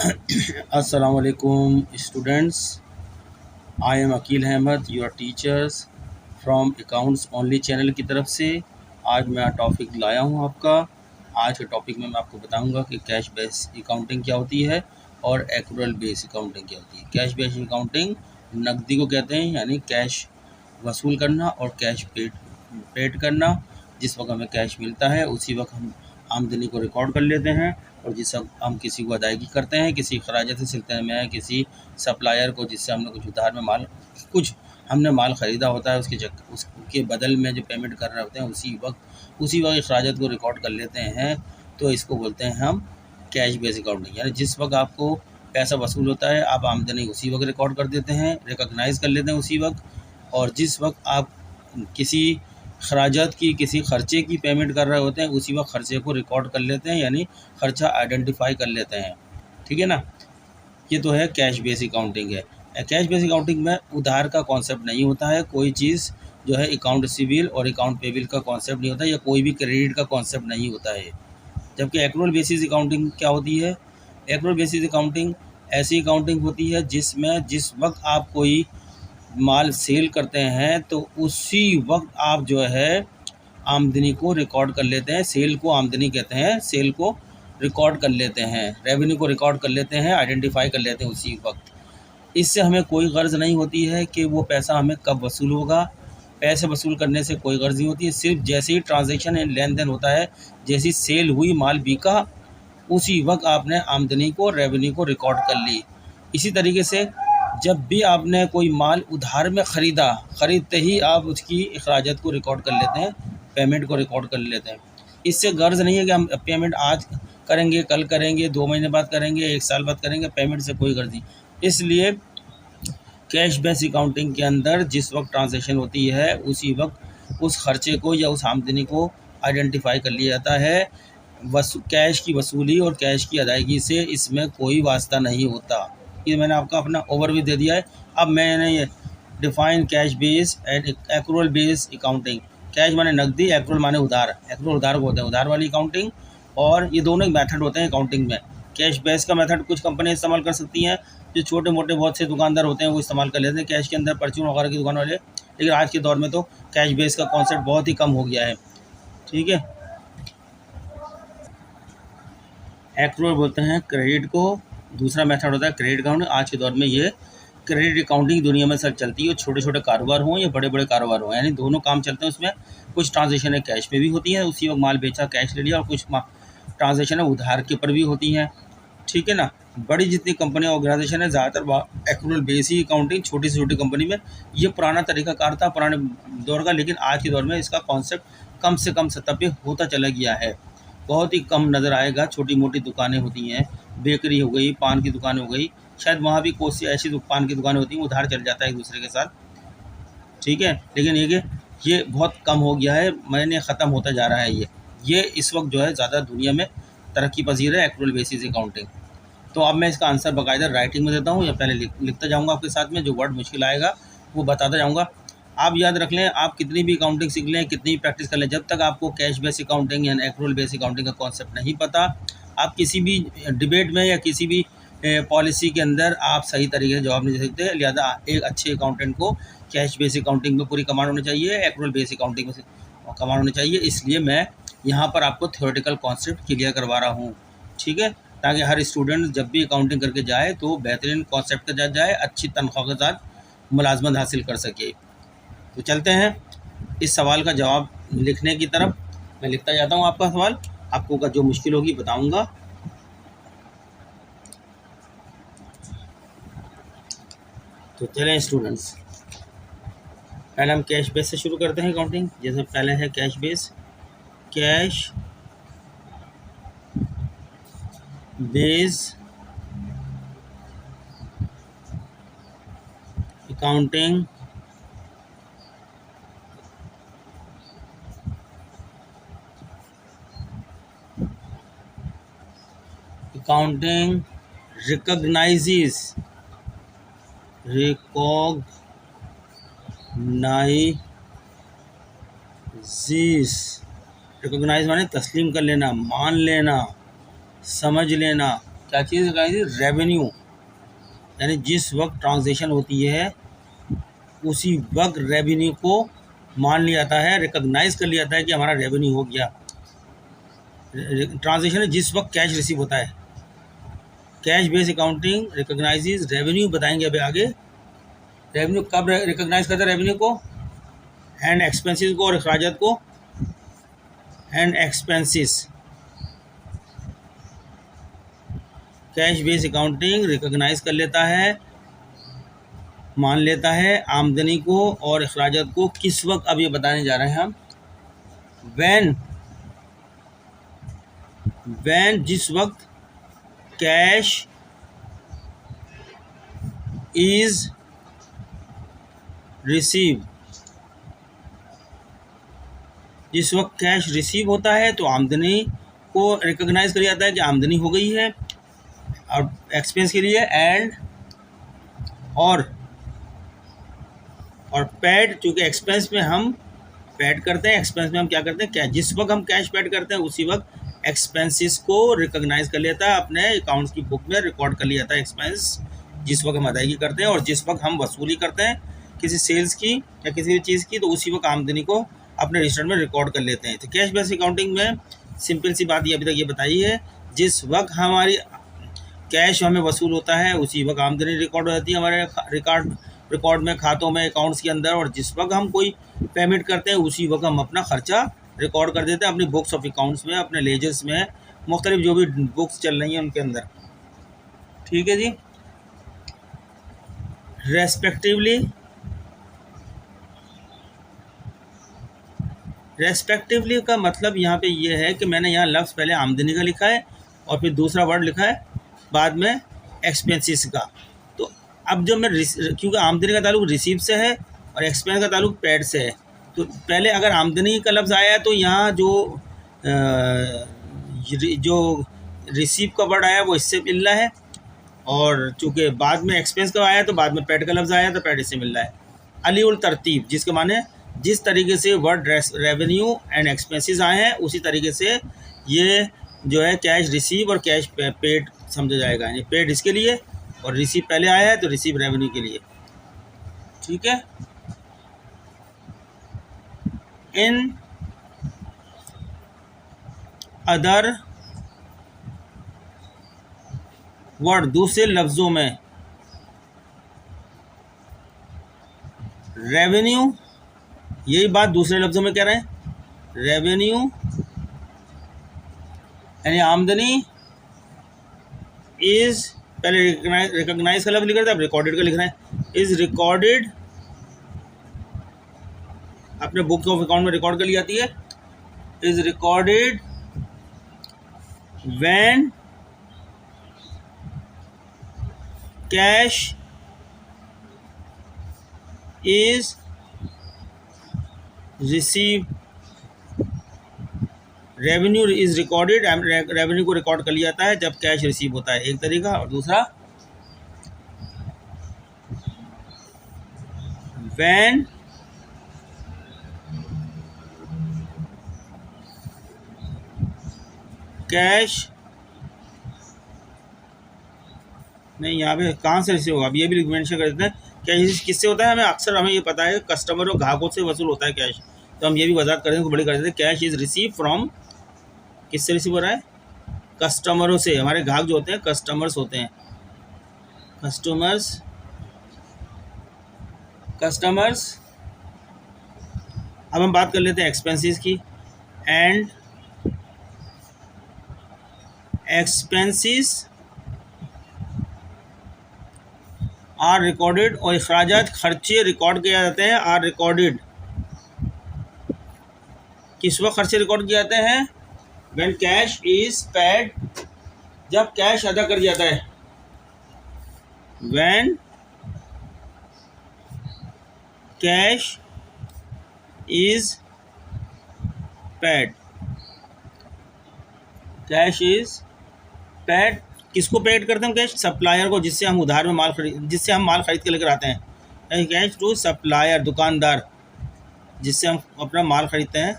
अस्सलाम वालेकुम students, I am Aqeel Ahmed, your teachers from accounts only channel की तरफ से। आज मैं टॉपिक लाया हूँ आपका। आज के टॉपिक में मैं आपको बताऊंगा कि कैश बेस अकाउंटिंग क्या होती है और एक्रूअल बेस अकाउंटिंग क्या होती है। कैश बेस अकाउंटिंग नकदी को कहते हैं, यानी कैश वसूल करना और कैश पेड करना। जिस वक्त हमें कैश मिलता है उसी वक्त हम आमदनी को रिकॉर्ड कर लेते हैं, और जिस वक्त हम किसी को अदायगी करते हैं, किसी खराज से सिलसिले में किसी सप्लायर को जिससे हमने कुछ उधार में कुछ हमने माल ख़रीदा होता है, उसके बदल में जो पेमेंट कर रहे होते हैं उसी वक्त अखराज को रिकॉर्ड कर लेते हैं। तो इसको बोलते हैं हम कैश बेस अकाउंटिंग। यानी जिस वक्त आपको पैसा वसूल होता है आप आमदनी उसी वक्त रिकॉर्ड कर देते हैं, रिकॉग्नाइज़ कर लेते हैं उसी वक्त। और जिस वक्त आप किसी खराजात की, किसी ख़र्चे की पेमेंट कर रहे होते हैं उसी वक्त ख़र्चे को रिकॉर्ड कर लेते हैं, यानी ख़र्चा आइडेंटिफाई कर लेते हैं। ठीक है ना। ये तो है कैश बेस अकाउंटिंग है। कैश बेस अकाउंटिंग में उधार का कॉन्सेप्ट नहीं होता है, कोई चीज़ जो है अकाउंट सिविल और अकाउंट पेबल का कॉन्सेप्ट नहीं होता, या कोई भी क्रेडिट का कॉन्सेप्ट नहीं होता है। जबकि एक्रूअल बेसिस अकाउंटिंग क्या होती है? एक्रूअल बेसिस अकाउंटिंग ऐसी अकाउंटिंग होती है जिसमें जिस वक्त आप कोई माल सेल करते हैं तो उसी वक्त आप जो है आमदनी को रिकॉर्ड कर लेते हैं। सेल को आमदनी कहते हैं, सेल को रिकॉर्ड कर लेते हैं, रेवेन्यू को रिकॉर्ड कर लेते हैं, आइडेंटिफाई कर लेते हैं उसी वक्त। इससे हमें कोई गर्ज नहीं होती है कि वो पैसा हमें कब वसूल होगा। पैसे वसूल करने से कोई गर्ज नहीं होती है। सिर्फ जैसे ही ट्रांजैक्शन एंड लेन देन होता है, जैसी सेल हुई, माल बिका, उसी वक्त आपने आमदनी को, रेवेन्यू को रिकॉर्ड कर ली। इसी तरीके से जब भी आपने कोई माल उधार में ख़रीदते ही आप उसकी अखराजात को रिकॉर्ड कर लेते हैं, पेमेंट को रिकॉर्ड कर लेते हैं। इससे गर्ज नहीं है कि हम पेमेंट आज करेंगे, कल करेंगे, 2 महीने बाद करेंगे, 1 साल बाद करेंगे। पेमेंट से कोई गर्ज नहीं। इसलिए कैश बेस अकाउंटिंग के अंदर जिस वक्त ट्रांजैक्शन होती है उसी वक्त उस खर्चे को या उस आमदनी को आइडेंटिफाई कर लिया जाता है। कैश की वसूली और कैश की अदायगी से इसमें कोई वास्ता नहीं होता। ये मैंने आपका अपना ओवरव्यू दे दिया है। अब मैंने ये define cash base and accrual base accounting. Cash माने नकदी, एक्रूअल माने उधार। एक्रूअल उधार को होता है, उधार वाली अकाउंटिंग। और ये दोनों मेथड होते हैं अकाउंटिंग में। कैश बेस का मेथड कुछ कंपनियां इस्तेमाल कर सकती हैं, जो छोटे मोटे बहुत से दुकानदार होते हैं वो इस्तेमाल कर लेते हैं कैश के अंदर, परचून वगैरह की दुकान वाले। लेकिन आज के दौर में तो कैश बेस का कॉन्सेप्ट बहुत ही कम हो गया है। ठीक है। एक्रूअल बोलते हैं क्रेडिट को, दूसरा मेथड होता है क्रेडिट अकाउंटिंग। आज के दौर में ये क्रेडिट अकाउंटिंग दुनिया में सर चलती है, छोटे छोटे कारोबार हों या बड़े बड़े कारोबार हों, यानी दोनों काम चलते हैं उसमें। कुछ ट्रांजेक्शन कैश पे भी होती हैं, उसी वक्त माल बेचा, कैश ले लिया, और कुछ ट्रांजेक्शन उधार के ऊपर भी होती हैं। ठीक है ना। बड़ी जितनी कंपनी ऑर्गेनाइजेशन है, ज़्यादातर एक्रूअल बेस ही अकाउंटिंग। छोटी से छोटी कंपनी में ये पुराना तरीकाकार था, पुराने दौर का। लेकिन आज के दौर में इसका कॉन्सेप्ट कम से कम सतह पे होता चला गया है। बहुत ही कम नज़र आएगा। छोटी मोटी दुकानें होती हैं, बेकरी हो गई, पान की दुकान हो गई, शायद वहाँ भी कोई ऐसी पान की दुकानें होती हैं, उधार चल जाता है एक दूसरे के साथ। ठीक है। लेकिन ये बहुत कम हो गया है, मैंने ख़त्म होता जा रहा है। ये इस वक्त जो है ज़्यादा दुनिया में तरक्की पजीर है एक्रूअल बेसिस अकाउंटिंग। तो अब मैं इसका आंसर बाकायदा राइटिंग में देता हूँ, या पहले लिखता जाऊँगा आपके साथ में, जो वर्ड मुश्किल आएगा वो बताता जाऊँगा। आप याद रख लें, आप कितनी भी अकाउंटिंग सीख लें, कितनी भी प्रैक्टिस कर लें, जब तक आपको कैश बेस अकाउंटिंग या एक्रूअल बेस अकाउंटिंग का कॉन्सेप्ट नहीं पता, आप किसी भी डिबेट में या किसी भी पॉलिसी के अंदर आप सही तरीके से जवाब नहीं दे सकते। लिहाजा एक अच्छे अकाउंटेंट को कैश बेस अकाउंटिंग में पूरी कमांड होनी चाहिए, एक्रूअल बेस अकाउंटिंग में कमांड होनी चाहिए। इसलिए मैं यहाँ पर आपको थ्योरेटिकल कॉन्सेप्ट क्लियर करवा रहा हूँ। ठीक है। ताकि हर स्टूडेंट जब भी अकाउंटिंग करके जाए तो बेहतरीन कॉन्सेप्ट के साथ जाए, अच्छी तनख्वाह के साथ मुलाजमत हासिल कर सके। तो चलते हैं इस सवाल का जवाब लिखने की तरफ। मैं लिखता जाता हूँ आपका सवाल, आपको का जो मुश्किल होगी बताऊँगा। तो चलें स्टूडेंट्स, पहले हम कैश बेस से शुरू करते हैं अकाउंटिंग। जैसे पहले है cash base. Cash base accounting recognizes recognise माने तस्लीम कर लेना, मान लेना, समझ लेना। क्या चीज़ रिकॉग्नाइज? रेवेन्यू, यानी जिस वक्त ट्रांजेक्शन होती है उसी वक्त रेवेन्यू को मान लिया जाता है, रिकॉग्नाइज कर लिया जाता है कि हमारा रेवेन्यू हो गया। ट्रांजेक्शन है जिस वक्त कैश रिसीव होता है। Cash based accounting recognises revenue, बताएंगे अभी आगे। रेवेन्यू कब रिकॉग्नाइज करता है रेवेन्यू को? एंड एक्सपेंसेस को और अखराजात को। And expenses, cash based accounting recognise कर लेता है, मान लेता है आमदनी को और अखराजात को किस वक्त, अब ये बताने जा रहे हैं हम। व्हेन जिस वक्त कैश इज रिसीव, जिस वक्त कैश रिसीव होता है तो आमदनी को रिकॉग्नाइज कर जाता है कि आमदनी हो गई है। और एक्सपेंस के लिए एंड और पैड, चूँकि एक्सपेंस में हम पैड करते हैं, एक्सपेंस में हम क्या करते हैं, कैश, जिस वक्त हम कैश पैड करते हैं उसी वक्त एक्सपेंसेस को रिकॉग्नाइज कर लेता है, अपने अकाउंट्स की बुक में रिकॉर्ड कर लिया जाता है एक्सपेंस, जिस वक्त हम अदायगी करते हैं। और जिस वक्त हम वसूली करते हैं किसी सेल्स की या किसी भी चीज़ की, तो उसी वक्त आमदनी को अपने रजिस्टर में रिकॉर्ड कर लेते हैं। तो कैश बेस्ड अकाउंटिंग में सिंपल सी बात ये अभी तक ये बताई है, जिस वक्त हमारी कैश हमें वसूल होता है उसी वक्त आमदनी रिकॉर्ड हो जाती है हमारे रिकॉर्ड में, खातों में, अकाउंट्स के अंदर। और जिस वक्त हम कोई पेमेंट करते हैं उसी वक्त हम अपना खर्चा रिकॉर्ड कर देते हैं अपनी बुक्स ऑफ अकाउंट्स में, अपने लेजर्स में, मुख्तलिफ जो भी बुक्स चल रही हैं उनके अंदर। ठीक है जी। रेस्पेक्टिवली का मतलब यहाँ पे ये है कि मैंने यहाँ लफ्ज़ पहले आमदनी का लिखा है और फिर दूसरा वर्ड लिखा है बाद में एक्सपेंसेस का। तो अब जब मैं क्योंकि आमदनी का ताल्लुक रिसीव से है और एक्सपेंस का ताल्लुक पैड से है, तो पहले अगर आमदनी का लफ्ज़ आया तो यहाँ जो रिसीव का वर्ड आया वो इससे मिल रहा है, और चूँकि बाद में एक्सपेंस का आया तो बाद में पैड का लफ्ज़ आया तो पैड इससे मिल रहा है। अली उल तरतीब, जिसके माने जिस तरीके से वर्ड रेवेन्यू एंड एक्सपेंसेस आए हैं उसी तरीके से ये जो है कैश रिसीव और कैश पेड समझा जाएगा। यानी पेड इसके लिए और रिसीव पहले आया है तो रिसीव रेवेन्यू के लिए। ठीक है। इन अदर वर्ड, दूसरे लफ्ज़ों में, रेवेन्यू, यही बात दूसरे लफ्ज़ों में कह रहे हैं, रेवेन्यू यानी आमदनी इज़, पहले रिकॉग्नाइज का लफ्ज़ लिख रहे थे, अब रिकॉर्डेड का लिख रहे हैं। इज़ रिकॉर्डेड, अपने बुक ऑफ अकाउंट में रिकॉर्ड कर ली जाती है। Is recorded when cash is receive, revenue is recorded, revenue को रिकॉर्ड कर लिया जाता है जब कैश रिसीव होता है, एक तरीका। और दूसरा व्हेन कैश, नहीं यहाँ पे कहाँ से रिसीव होगा, अब ये भी मेंशन कर देते हैं। कैश किससे होता है, हमें ये पता है कस्टमर और ग्राहकों से वसूल होता है कैश, तो हम ये भी वजाहत कर दें, बड़ी कर देते हैं। कैश इज़ रिसीव फ्रॉम, किससे रिसीव हो रहा है, कस्टमरों से। हमारे ग्राहक जो होते हैं कस्टमर्स होते हैं, कस्टमर्स। अब हम बात कर लेते हैं एक्सपेंसेस की। एंड एक्सपेंसेस आर रिकॉर्डेड, और अखराजात, खर्चे रिकॉर्ड किए जाते हैं, आर रिकॉर्डेड, किस वक्त खर्चे रिकॉर्ड किए जाते हैं, व्हेन कैश इज पेड, जब कैश अदा कर दिया जाता है, when cash is paid, cash is paid, किसको पेड करते हैं कैश, सप्लायर को, जिससे हम उधार में माल खरीद के लेकर आते हैं। कैश टू सप्लायर, दुकानदार जिससे हम अपना माल खरीदते हैं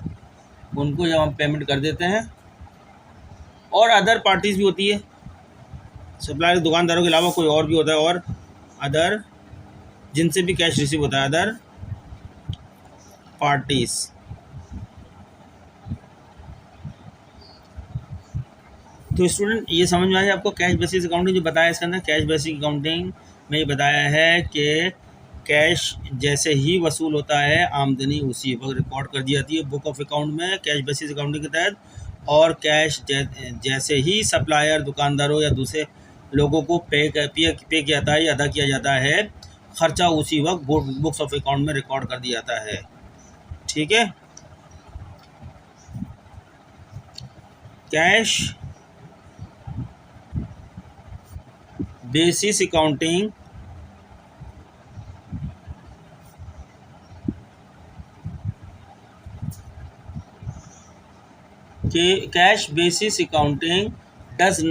उनको जब हम पेमेंट कर देते हैं। और अदर पार्टीज़ भी होती है, सप्लायर दुकानदारों के अलावा कोई और भी होता है, और अदर जिनसे भी कैश रिसीव होता है, अदर पार्टीज। तो स्टूडेंट ये समझ में आया आपको कैश बेसिस अकाउंटिंग जो बताया इसके अंदर। कैश बेसिस अकाउंटिंग में ये बताया है कि कैश जैसे ही वसूल होता है आमदनी उसी वक्त रिकॉर्ड कर दी जाती है बुक ऑफ अकाउंट में कैश बेसिस अकाउंटिंग के तहत, और कैश जैसे ही सप्लायर दुकानदारों या दूसरे लोगों को पे किया जाता है या अदा किया जाता है, खर्चा उसी वक्त बुक्स ऑफ अकाउंट में रिकॉर्ड कर दिया जाता है। ठीक है। Cash basis accounting cash basis accounting does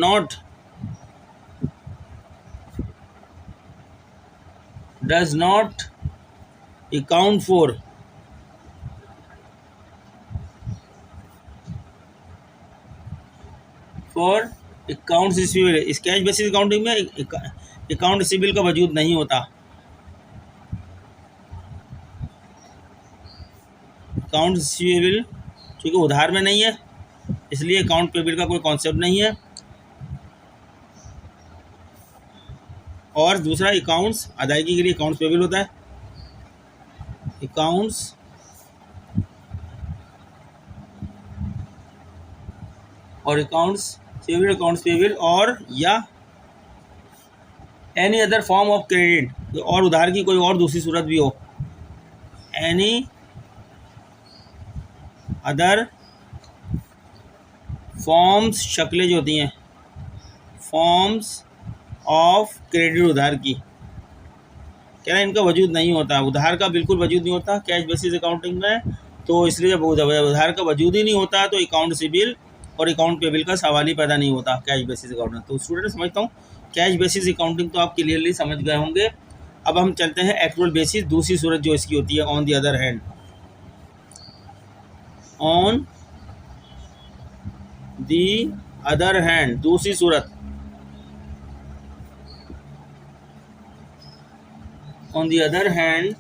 not account for account receivable. इस कैश बेसिस अकाउंटिंग में अकाउंट रिसीवेबल का वजूद नहीं होता। अकाउंट रिसीवेबल क्योंकि उधार में नहीं है, इसलिए अकाउंट पेबल का कोई कॉन्सेप्ट नहीं है। और दूसरा अकाउंट्स अदायगी के लिए अकाउंट्स पेबल होता है। अकाउंट्स और अकाउंट्स पेबल और या any other form of credit, और उधार की कोई और दूसरी सूरत भी हो, एनी अदर फॉर्म्स, शक्लें जो होती हैं फॉर्म्स ऑफ क्रेडिट, उधार की, कह रहे हैं इनका वजूद नहीं होता। उधार का बिल्कुल वजूद नहीं होता कैश बेसिस अकाउंटिंग में। तो इसलिए जब उधार का वजूद ही नहीं होता तो अकाउंट सिबिल और अकाउंट पेबल का सवाल ही पैदा नहीं होता कैश बेसिस अकाउंटिंग। तो स्टूडेंट समझता हूँ कैश बेसिस अकाउंटिंग तो आप क्लियरली समझ गए होंगे। अब हम चलते हैं एक्चुअल बेसिस, दूसरी सूरत जो इसकी होती है, on the other hand. On the other hand, दूसरी सूरत। ऑन दी अदर हैंड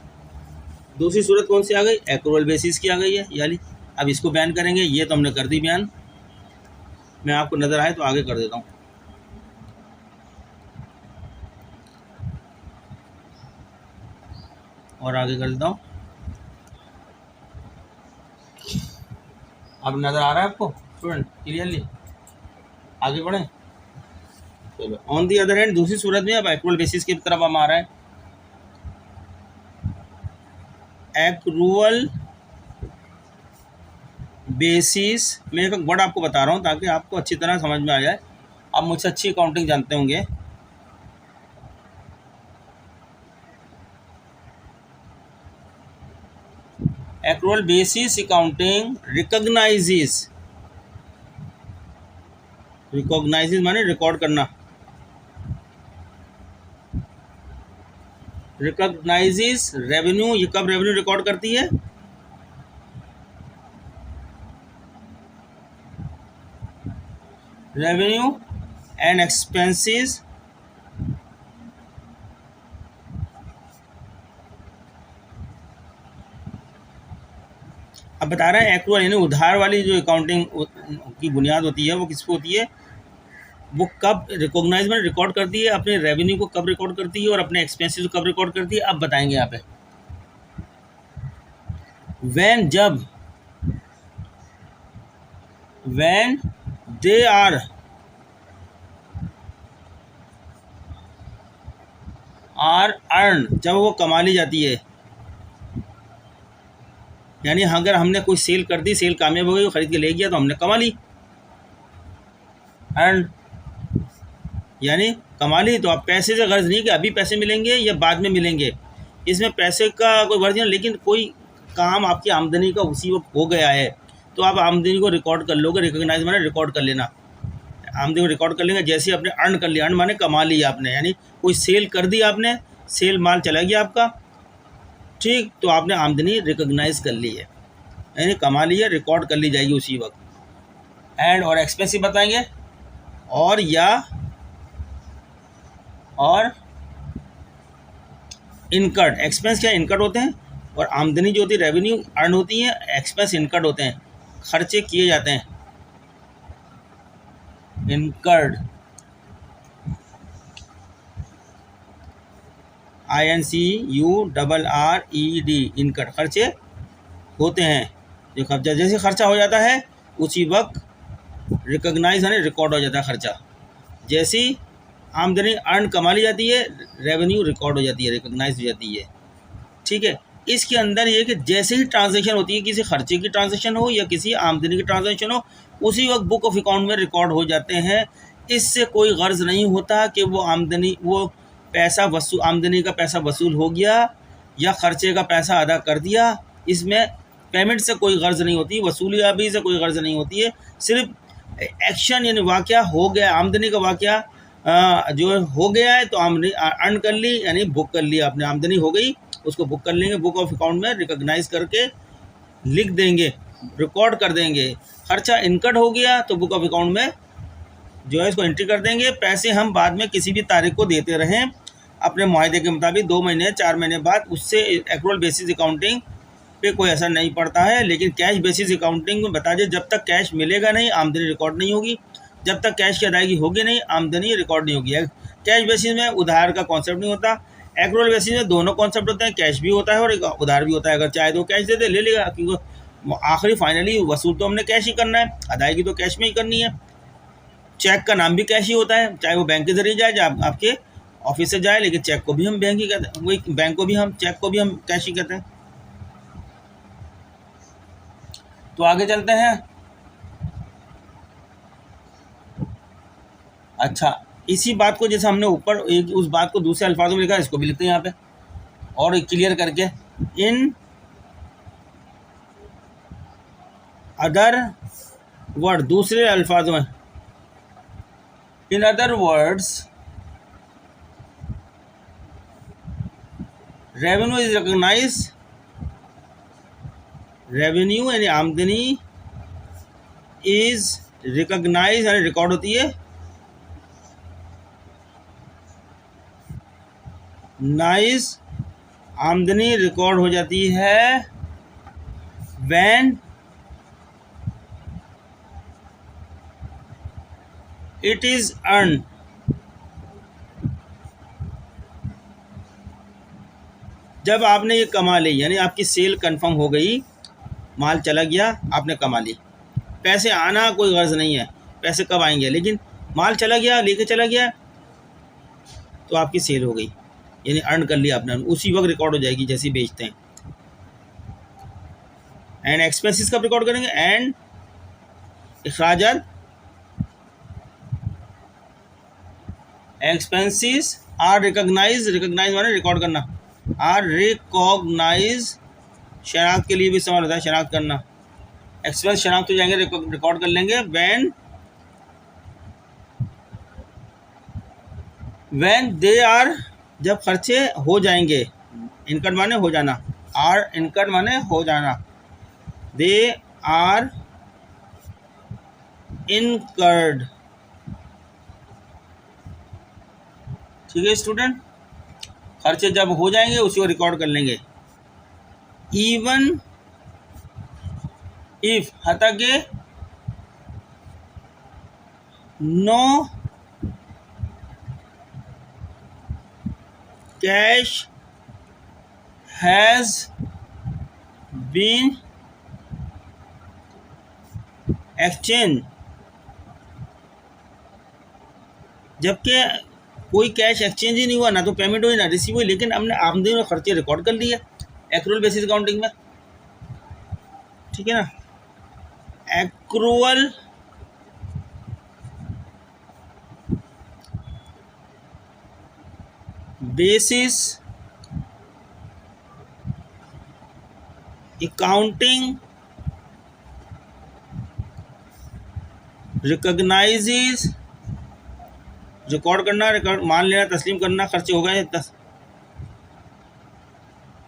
दूसरी सूरत कौन सी आ गई? एक्रूअल बेसिस की आ गई है। यानी अब इसको बयान करेंगे, ये तो हमने कर दी बयान। मैं आपको नज़र आए तो आगे कर देता हूँ। और आगे कर देता हूँ। अब नज़र आ रहा है आपको स्टूडेंट क्लियरली? आगे बढ़ें। चलो, ऑन दी अदर हैंड दूसरी सूरत में अब एक्रूअल बेसिस की तरफ हम आ रहे हैं। एक्रूअल बेसिस में एक वर्ड आपको बता रहा हूँ ताकि आपको अच्छी तरह समझ में आ जाए। आप मुझसे अच्छी अकाउंटिंग जानते होंगे। एक्रूअल बेसिस अकाउंटिंग रिकॉग्नाइजेस माने रिकॉर्ड करना। रिकॉग्नाइजेस रेवेन्यू, ये कब रेवेन्यू रिकॉर्ड करती है? रेवेन्यू एंड एक्सपेंसेस अब बता रहे हैं एक्रूअल यानी उधार वाली जो अकाउंटिंग की बुनियाद होती है वो किसको होती है? वो कब रिकॉग्नाइज में रिकॉर्ड करती है, अपने रेवेन्यू को कब रिकॉर्ड करती है और अपने एक्सपेंसेस को कब रिकॉर्ड करती है। अब बताएंगे यहाँ पे। व्हेन, जब, व्हेन दे आर अर्न, जब वो कमा ली जाती है। यानी अगर हमने कोई सेल कर दी, सेल कामयाब हो गई, खरीद के ले गया तो हमने कमा ली, अर्न यानी कमा ली। तो आप पैसे से गर्ज नहीं कि अभी पैसे मिलेंगे या बाद में मिलेंगे, इसमें पैसे का कोई गर्ज नहीं। लेकिन कोई काम आपकी आमदनी का उसी वक्त हो गया है तो आप आमदनी को रिकॉर्ड कर लोगे। रिकॉग्नाइज माने रिकॉर्ड कर लेना, आमदनी को रिकॉर्ड कर लेंगे। जैसे आपने अर्न कर लिया, अर्न माने कमा लिया आपने, यानी कोई सेल कर दी आपने, सेल माल चला गया आपका, ठीक, तो आपने आमदनी रिकॉग्नाइज कर ली है, यानी कमा ली है, रिकॉर्ड कर ली जाएगी उसी वक्त। एंड और एक्सपेंसिव बताएंगे, और या और इनकट। एक्सपेंस क्या इनकट होते हैं, और आमदनी जो होती है रेवेन्यू अर्न होती है, एक्सपेंस इनकट होते हैं, खर्चे किए जाते हैं, इनकर्ड, INCURRED, इनकट, खर्चे होते हैं। जो खर्चा जैसे खर्चा हो जाता है उसी वक्त रिकॉग्नाइज यानी रिकॉर्ड हो जाता है खर्चा। जैसी आमदनी अर्न कमा ली जाती है, रेवेन्यू रिकॉर्ड हो जाती है, रिकॉग्नाइज हो जाती है। ठीक है, इसके अंदर ये कि जैसे ही ट्रांजैक्शन होती है, किसी खर्चे की ट्रांजैक्शन हो या किसी आमदनी की ट्रांजैक्शन हो, उसी वक्त बुक ऑफ अकाउंट में रिकॉर्ड हो जाते हैं। इससे कोई गर्ज नहीं होता कि वो पैसा आमदनी का पैसा वसूल हो गया या खर्चे का पैसा अदा कर दिया। इसमें पेमेंट से कोई गर्ज नहीं होती, वसूलियाबी से कोई गर्ज नहीं होती है। सिर्फ एक्शन यानी वाक़या हो गया, आमदनी का वाक़या जो हो गया है तो आमदनी अर्न कर ली यानी बुक कर लिया, आपने आमदनी हो गई, उसको बुक कर लेंगे, बुक ऑफ अकाउंट में रिकॉग्नाइज करके लिख देंगे, रिकॉर्ड कर देंगे। खर्चा इनकट हो गया तो बुक ऑफ अकाउंट में जो है इसको एंट्री कर देंगे। पैसे हम बाद में किसी भी तारीख को देते रहें अपने मुआहदे के मुताबिक, 2 महीने 4 महीने बाद, उससे एक्रूअल बेसिस अकाउंटिंग पे कोई असर नहीं पड़ता है। लेकिन कैश बेसिस अकाउंटिंग में बता दें, जब तक कैश मिलेगा नहीं आमदनी रिकॉर्ड नहीं होगी, जब तक कैश की अदायगी होगी नहीं आमदनी रिकॉर्ड नहीं होगी। कैश बेसिस में उधार का कॉन्सेप्ट नहीं होता, एक्रूअल बेसिस में दोनों कॉन्सेप्ट होते हैं, कैश भी होता है और उधार भी होता है। अगर चाहे तो कैश दे दे, ले लेगा, क्योंकि आखिरी फाइनली वसूल तो हमने कैश ही करना है, अदायगी तो कैश में ही करनी है। चेक का नाम भी कैश ही होता है, चाहे वो बैंक के जरिए जाए या आपके ऑफिस से जाए, लेकिन चेक को भी हम बैंक ही कहते हैं, वही बैंक को भी हम चेक को भी हम कैश ही कहते हैं। तो आगे चलते हैं। अच्छा, इसी बात को जैसे हमने ऊपर उस बात को दूसरे अल्फाजों में लिखा, इसको भी लिखते हैं यहाँ पे और क्लियर करके। इन अदर वर्ड, दूसरे अल्फाजों में, in other words, revenue is recognise, revenue यानी आमदनी इज रिकॉग्नाइज यानी रिकॉर्ड होती है, नाइज आमदनी रिकॉर्ड हो जाती है, व्हेन इट इज अर्न, जब आपने ये कमा ली, यानी आपकी सेल कंफर्म हो गई, माल चला गया, आपने कमा ली, पैसे आना कोई गर्ज नहीं है, पैसे कब आएंगे, लेकिन माल चला गया, लेके चला गया, तो आपकी सेल हो गई, यानी अर्न कर लिया आपने, उसी वक्त रिकॉर्ड हो जाएगी जैसे बेचते हैं। एंड एक्सपेंसेस कब रिकॉर्ड करेंगे, एंड इखराजात, एक्सपेंसेस आर रिकॉग्नाइज, रिकॉग्नाइज माने रिकॉर्ड करना, आर रिकॉग्नाइज, शनाख्त के लिए भी इस्तेमाल होता है, शनाख्त करना, एक्सपेंस शनाख्त हो जाएंगे, रिकॉर्ड कर लेंगे। व्हेन दे आर, जब खर्चे हो जाएंगे, इनकट माने हो जाना, आर इनकट माने हो जाना, दे आर इनकर्ड। ठीक है स्टूडेंट, खर्चे जब हो जाएंगे उसी को रिकॉर्ड कर लेंगे। इवन इफ, हता के no cash has been exchange, जबकि कोई कैश एक्सचेंज ही नहीं हुआ, ना तो पेमेंट हुई ना रिसीव हुई, लेकिन हमने आमदनी और खर्चे रिकॉर्ड कर लिए एक्रूअल बेसिस अकाउंटिंग में। ठीक है ना, accrual basis accounting recognises, record करना, रिकॉर्ड मान लेना, तस्लीम करना, खर्चे हो गए,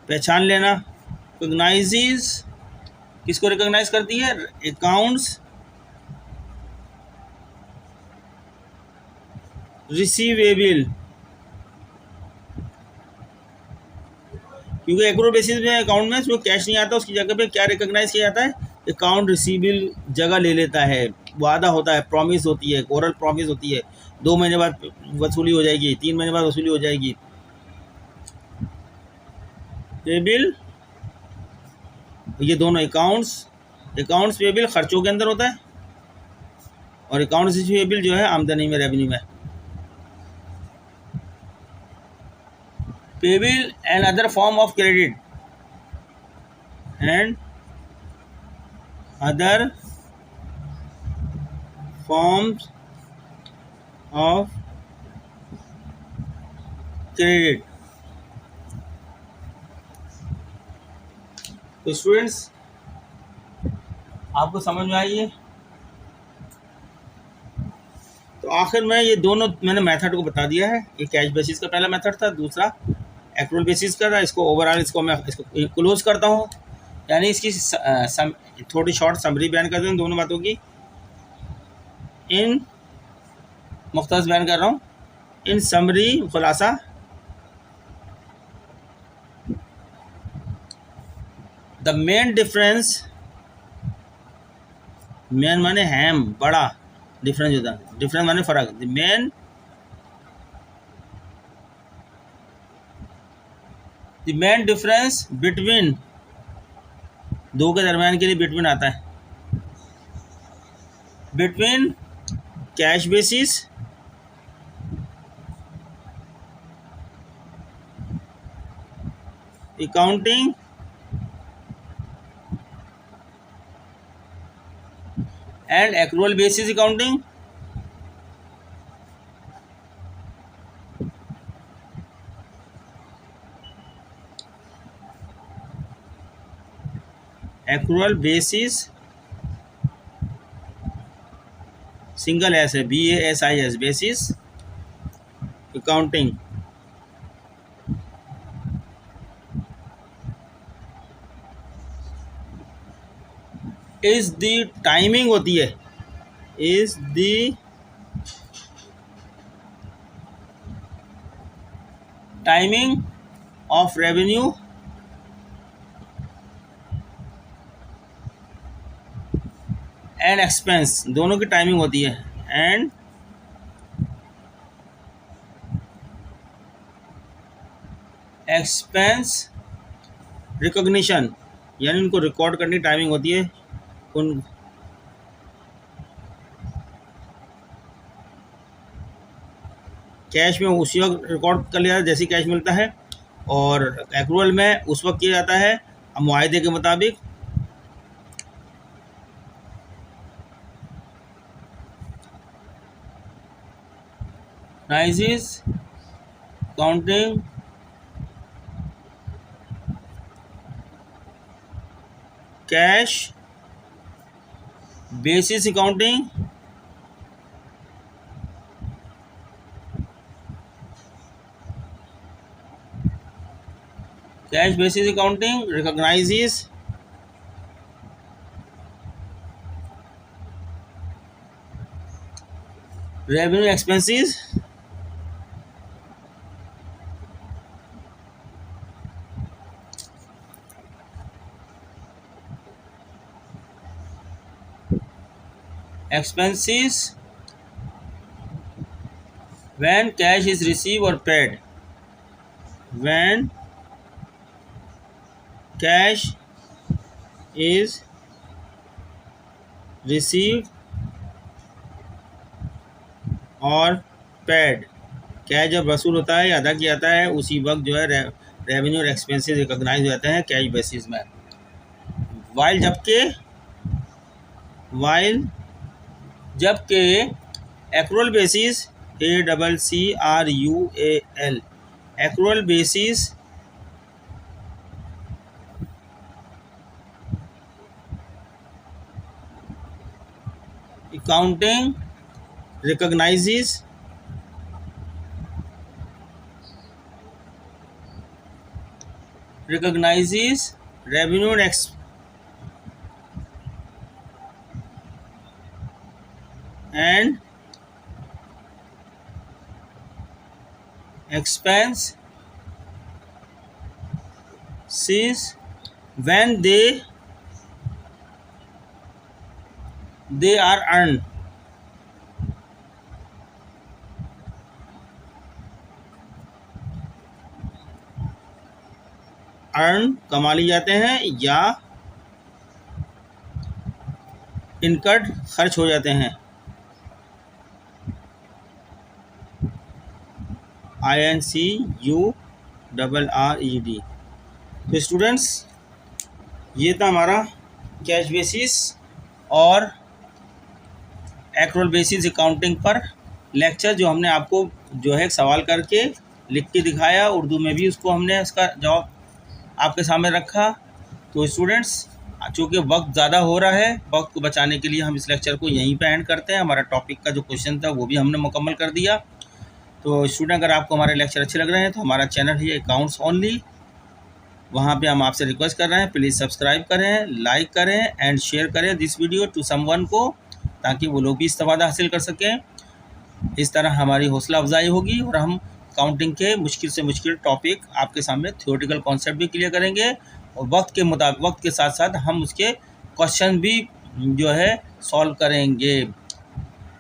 पहचान लेना। रिकॉग्नाइजेज किसको रिकॉग्नाइज करती है, अकाउंट्स रिसीवेबल, क्योंकि एक्रूअल बेसिस में अकाउंट में जो कैश नहीं आता उसकी जगह पे क्या रिकॉग्नाइज किया जाता है, अकाउंट रिसीवेबल जगह ले लेता है, वादा होता है, प्रॉमिस होती है, ओरल प्रॉमिस होती है, 2 महीने बाद वसूली हो जाएगी, 3 महीने बाद वसूली हो जाएगी। पेबिल, ये दोनों अकाउंट्स पेबिल खर्चों के अंदर होता है और अकाउंट्स रिसीवेबल जो है आमदनी में, रेवेन्यू में। Payable and other form of credit and other forms of credit. तो स्टूडेंट्स, आपको समझ में आई है? तो आखिर में ये दोनों मैंने मेथड को बता दिया है। ये कैश बेसिस का पहला मेथड था, दूसरा एक्रूअल बेसिस का था। इसको ओवरऑल मैं इसको क्लोज करता हूँ, यानी इसकी थोड़ी शॉर्ट समरी बयान कर दूँ दोनों बातों की। इन मुख्तसर बयान कर रहा हूँ। इन समरी खुलासा, द मेन डिफरेंस, मेन माने हैम, बड़ा डिफरेंस होता है, डिफरेंस माने फर्क। द मेन डिफरेंस बिटवीन, दो के दरमियान के लिए बिटवीन आता है, between cash basis accounting and accrual basis accounting. Accrual basis, single S है, BASIS, basis accounting is the timing होती है, is the timing of revenue and expense, दोनों की टाइमिंग होती है, एंड एक्सपेंस रिकॉग्निशन, यानी उनको रिकॉर्ड करने की टाइमिंग होती है। उन कैश में उसी वक्त रिकॉर्ड कर लिया जाता है जैसे कैश मिलता है, और एक्रूअल में उस वक्त किया जाता है मुआहदे के मुताबिक। नाइसिस counting cash basis accounting cash basis accounting recognizes revenue expenses when cash is received or paid, when cash is received और पेड, कैश जब वसूल होता है या अदा किया जाता है उसी वक्त जो है रेवेन्यू और एक्सपेंसेस रिकॉग्नाइज हो जाते हैं कैश बेसिस में। वाइल जबकि accrual basis, ACCRUAL, accrual basis accounting recognizes revenue and expense basis when they are earned. Earn कमा लिए जाते हैं या इनकर्ड खर्च हो जाते हैं। INCURRED। तो स्टूडेंट्स, ये था हमारा कैश बेसिस और एक्रूअल बेसिस अकाउंटिंग पर लेक्चर, जो हमने आपको जो है सवाल करके लिख के दिखाया, उर्दू में भी उसको हमने उसका जवाब आपके सामने रखा। तो स्टूडेंट्स, चूँकि वक्त ज़्यादा हो रहा है, वक्त को बचाने के लिए हम इस लेक्चर को यहीं पे एंड करते हैं। हमारा टॉपिक का जो क्वेश्चन था वो भी हमने मुकम्मल कर दिया। तो स्टूडेंट, अगर आपको हमारे लेक्चर अच्छे लग रहे हैं तो हमारा चैनल है अकाउंट्स ओनली, वहाँ पे हम आपसे रिक्वेस्ट कर रहे हैं, प्लीज़ सब्सक्राइब करें, लाइक करें एंड शेयर करें दिस वीडियो टू समवन को, ताकि वो लोग भी इस्तेफादा हासिल कर सकें। इस तरह हमारी हौसला अफजाई होगी और हम काउंटिंग के मुश्किल से मुश्किल टॉपिक आपके सामने थ्योरेटिकल कॉन्सेप्ट भी क्लियर करेंगे और वक्त के मुताबिक, वक्त के साथ साथ हम उसके क्वेश्चन भी जो है सॉल्व करेंगे।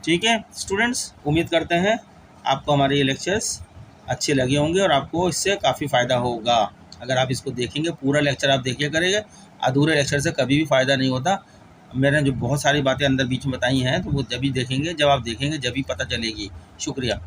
ठीक है स्टूडेंट्स, उम्मीद करते हैं आपको हमारे ये लेक्चर्स अच्छे लगे होंगे और आपको इससे काफ़ी फ़ायदा होगा। अगर आप इसको देखेंगे, पूरा लेक्चर आप देखिए करेंगे, अधूरे लेक्चर से कभी भी फ़ायदा नहीं होता। मैंने जो बहुत सारी बातें अंदर बीच में बताई हैं, तो वो जब भी देखेंगे, जब आप देखेंगे जब भी पता चलेगी। शुक्रिया।